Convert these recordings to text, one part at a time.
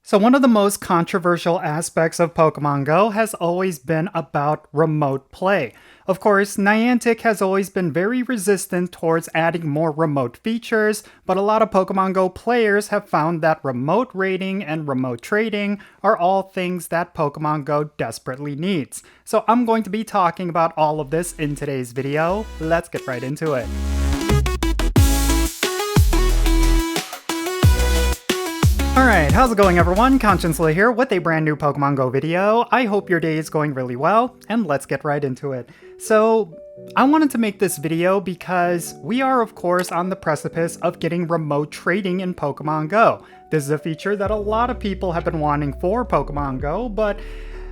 So one of the most controversial aspects of Pokemon Go has always been about remote play. Of course, Niantic has always been very resistant towards adding more remote features, but a lot of Pokemon Go players have found that remote raiding and remote trading are all things that Pokemon Go desperately needs. So I'm going to be talking about all of this in today's video. Let's get right into it. Alright, how's it going everyone? Jinsula here with a brand new Pokemon Go video. I hope your day is going really well, and let's get right into it. So, I wanted to make this video because we are of course on the precipice of getting remote trading in Pokemon Go. This is a feature that a lot of people have been wanting for Pokemon Go, but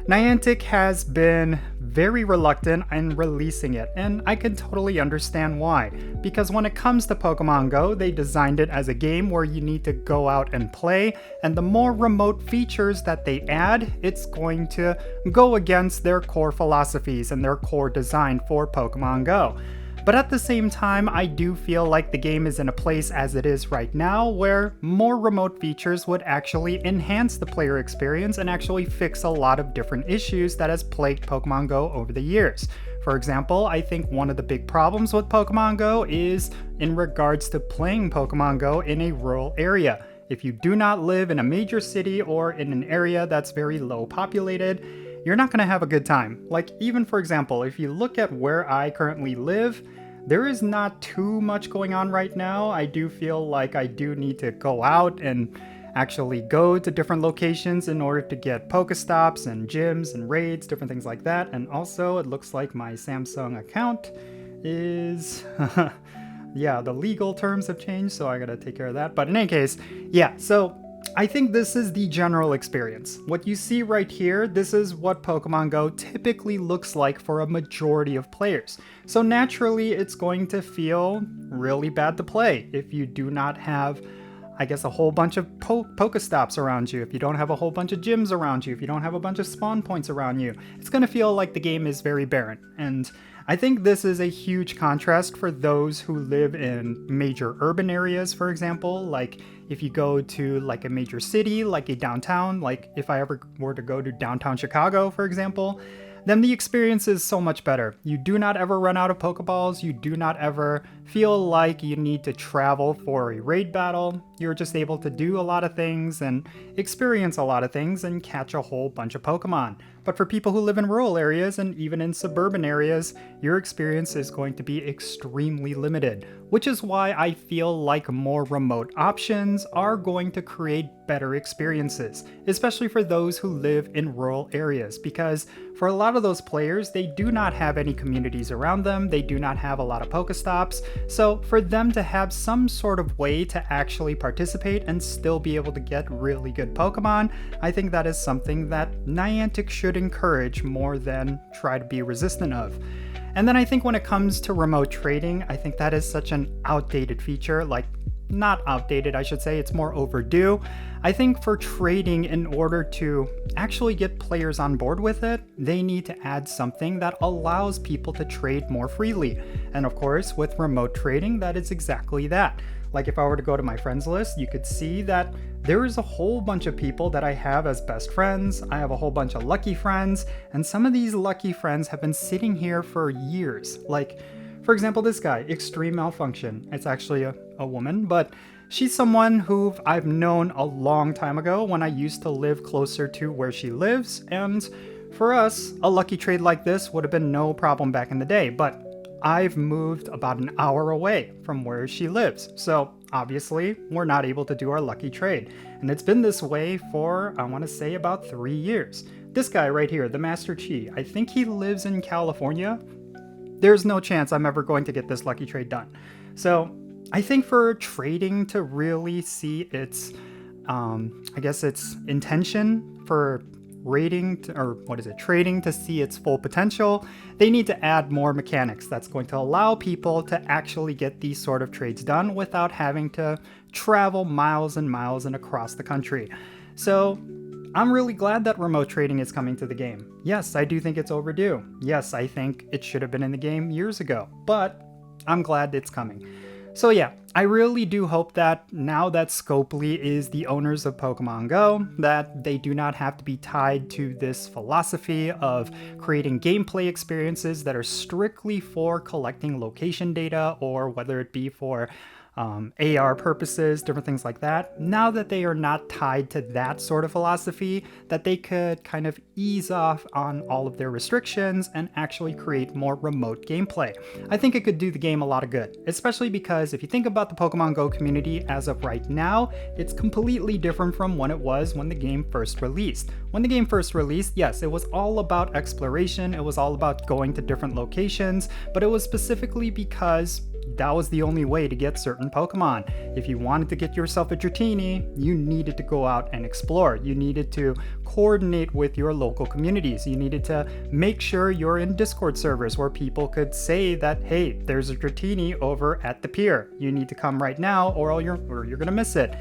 Niantic has been very reluctant in releasing it, and I can totally understand why. Because when it comes to Pokemon Go, they designed it as a game where you need to go out and play, and the more remote features that they add, it's going to go against their core philosophies and their core design for Pokemon Go. But at the same time, I do feel like the game is in a place as it is right now where more remote features would actually enhance the player experience and actually fix a lot of different issues that has plagued Pokemon Go over the years. For example, I think one of the big problems with Pokemon Go is in regards to playing Pokemon Go in a rural area. If you do not live in a major city or in an area that's very low populated, you're not going to have a good time. Like, even for example, if you look at where I currently live, there is not too much going on right now. I do feel like I do need to go out and actually go to different locations in order to get Pokestops and gyms and raids, different things like that. And also, it looks like my Samsung account is... yeah, the legal terms have changed, so I gotta take care of that. But in any case, yeah, so I think this is the general experience. What you see right here, this is what Pokemon Go typically looks like for a majority of players. So naturally, it's going to feel really bad to play if you do not have, I guess, a whole bunch of Pokestops around you, if you don't have a whole bunch of gyms around you, if you don't have a bunch of spawn points around you. It's going to feel like the game is very barren. And I think this is a huge contrast for those who live in major urban areas, for example. Like if you go to like a major city, like a downtown, like if I ever were to go to downtown Chicago, for example, then the experience is so much better. You do not ever run out of Pokeballs, you do not ever feel like you need to travel for a raid battle. You're just able to do a lot of things and experience a lot of things and catch a whole bunch of Pokemon. But for people who live in rural areas and even in suburban areas, your experience is going to be extremely limited, which is why I feel like more remote options are going to create better experiences, especially for those who live in rural areas, because for a lot of those players, they do not have any communities around them, they do not have a lot of Pokestops, so for them to have some sort of way to actually participate and still be able to get really good Pokemon, I think that is something that Niantic should encourage more than try to be resistant of. And then I think when it comes to remote trading, I think that is such an outdated feature, like not outdated, I should say, it's more overdue. I think for trading, in order to actually get players on board with it, they need to add something that allows people to trade more freely. And of course, with remote trading, that is exactly that. Like if I were to go to my friends list, you could see that there is a whole bunch of people that I have as best friends. I have a whole bunch of lucky friends, and some of these lucky friends have been sitting here for years. Like, for example, this guy, Extreme Malfunction. It's actually a woman, but she's someone who I've known a long time ago when I used to live closer to where she lives, and for us, a lucky trade like this would have been no problem back in the day, but I've moved about an hour away from where she lives, so obviously we're not able to do our lucky trade. And it's been this way for, I want to say, about 3 years. This guy right here, the Master Chi, I think he lives in California. There's no chance I'm ever going to get this lucky trade done. So I think for trading to really see its, I guess its intention for trading to see its full potential, they need to add more mechanics that's going to allow people to actually get these sort of trades done without having to travel miles and miles and across the country. So I'm really glad that remote trading is coming to the game. Yes, I do think it's overdue. Yes, I think it should have been in the game years ago, but I'm glad it's coming. So yeah, I really do hope that now that Scopely is the owners of Pokemon Go, that they do not have to be tied to this philosophy of creating gameplay experiences that are strictly for collecting location data, or whether it be for AR purposes, different things like that. Now that they are not tied to that sort of philosophy, that they could kind of ease off on all of their restrictions and actually create more remote gameplay. I think it could do the game a lot of good, especially because if you think about the Pokemon Go community as of right now, it's completely different from when it was when the game first released. When the game first released, yes, it was all about exploration, it was all about going to different locations, but it was specifically because that was the only way to get certain Pokemon. If you wanted to get yourself a Dratini, you needed to go out and explore. You needed to coordinate with your local communities. You needed to make sure you're in Discord servers where people could say that, hey, there's a Dratini over at the pier. You need to come right now or you're gonna miss it.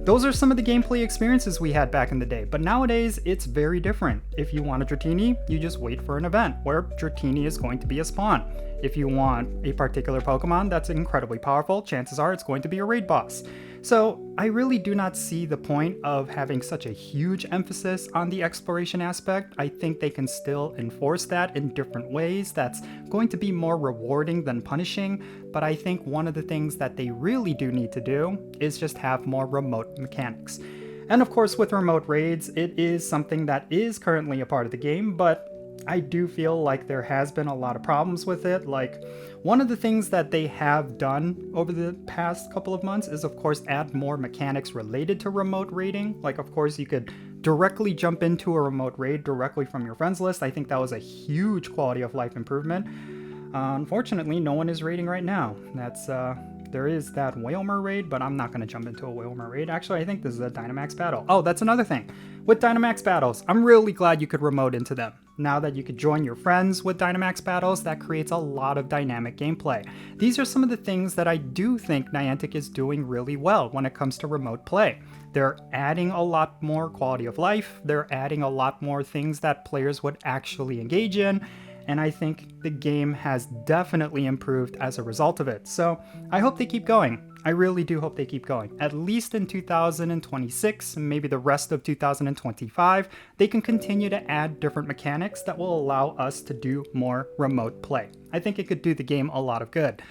Those are some of the gameplay experiences we had back in the day, but nowadays it's very different. If you want a Dratini, you just wait for an event where Dratini is going to be a spawn. If you want a particular Pokemon that's incredibly powerful, chances are it's going to be a raid boss. So I really do not see the point of having such a huge emphasis on the exploration aspect. I think they can still enforce that in different ways that's going to be more rewarding than punishing, but I think one of the things that they really do need to do is just have more remote mechanics. And of course with remote raids, it is something that is currently a part of the game, but I do feel like there has been a lot of problems with it. Like, one of the things that they have done over the past couple of months is, of course, add more mechanics related to remote raiding. Like, of course, you could directly jump into a remote raid directly from your friends list. I think that was a huge quality of life improvement. Unfortunately, no one is raiding right now. There is that Whalmer raid, but I'm not going to jump into a Whalmer raid. Actually, I think this is a Dynamax battle. Oh, that's another thing. With Dynamax battles, I'm really glad you could remote into them. Now that you could join your friends with Dynamax battles, that creates a lot of dynamic gameplay. These are some of the things that I do think Niantic is doing really well when it comes to remote play. They're adding a lot more quality of life, they're adding a lot more things that players would actually engage in, and I think the game has definitely improved as a result of it. So I hope they keep going. I really do hope they keep going. At least in 2026, maybe the rest of 2025, they can continue to add different mechanics that will allow us to do more remote play. I think it could do the game a lot of good.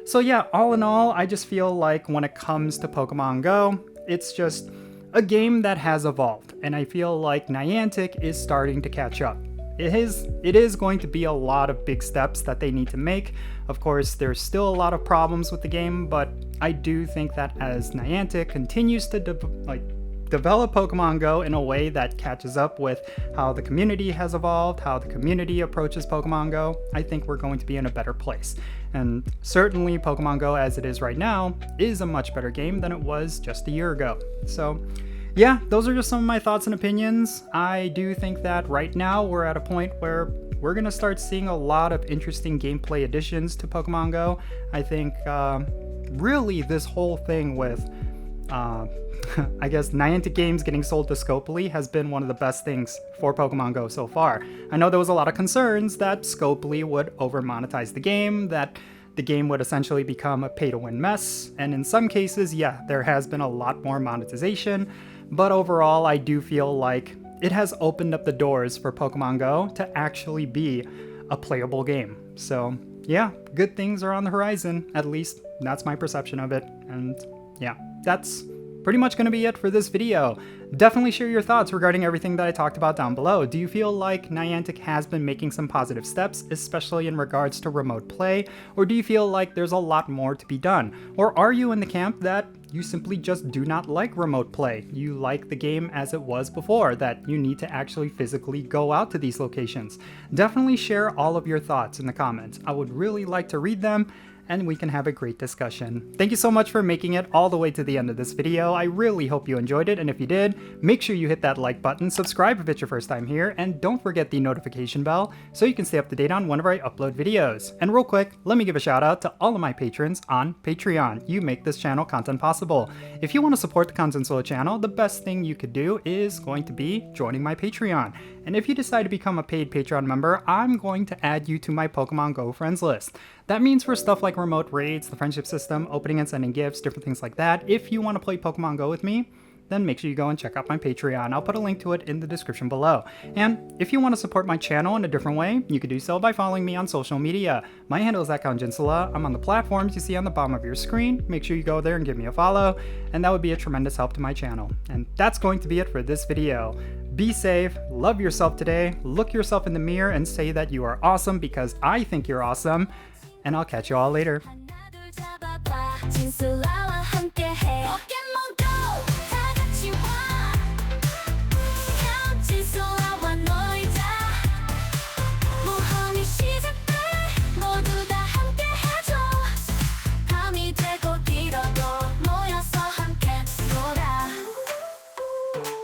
So yeah, all in all, I just feel like when it comes to Pokemon Go, it's just a game that has evolved, and I feel like Niantic is starting to catch up. It is going to be a lot of big steps that they need to make. Of course, there's still a lot of problems with the game, but I do think that as Niantic continues to develop Pokemon Go in a way that catches up with how the community has evolved, how the community approaches Pokemon Go, I think we're going to be in a better place. And certainly Pokemon Go as it is right now is a much better game than it was just a year ago. So yeah, those are just some of my thoughts and opinions. I do think that right now we're at a point where we're going to start seeing a lot of interesting gameplay additions to Pokemon Go. I think really this whole thing with I guess Niantic games getting sold to Scopely has been one of the best things for Pokemon Go so far. I know there was a lot of concerns that Scopely would over monetize the game, that the game would essentially become a pay-to-win mess, and in some cases, yeah, there has been a lot more monetization, but overall I do feel like it has opened up the doors for Pokemon Go to actually be a playable game. So yeah, good things are on the horizon, at least that's my perception of it, and yeah, that's pretty much going to be it for this video. Definitely share your thoughts regarding everything that I talked about down below. Do you feel like Niantic has been making some positive steps, especially in regards to remote play, or do you feel like there's a lot more to be done? Or are you in the camp that you simply just do not like remote play? You like the game as it was before, that you need to actually physically go out to these locations? Definitely share all of your thoughts in the comments. I would really like to read them, and we can have a great discussion. Thank you so much for making it all the way to the end of this video. I really hope you enjoyed it, and if you did, make sure you hit that like button, subscribe if it's your first time here, and don't forget the notification bell so you can stay up to date on whenever I upload videos. And real quick, let me give a shout out to all of my patrons on Patreon. You make this channel content possible. If you want to support the Jinsula channel, the best thing you could do is going to be joining my Patreon. And if you decide to become a paid Patreon member, I'm going to add you to my Pokemon Go friends list. That means for stuff like like remote raids, the friendship system, opening and sending gifts, different things like that. If you want to play Pokemon Go with me, then make sure you go and check out my Patreon. I'll put a link to it in the description below. And if you want to support my channel in a different way, you can do so by following me on social media. My handle is @Jinsula. I'm on the platforms you see on the bottom of your screen. Make sure you go there and give me a follow, and that would be a tremendous help to my channel. And that's going to be it for this video. Be safe, love yourself today, look yourself in the mirror and say that you are awesome because I think you're awesome, and I'll catch you all later.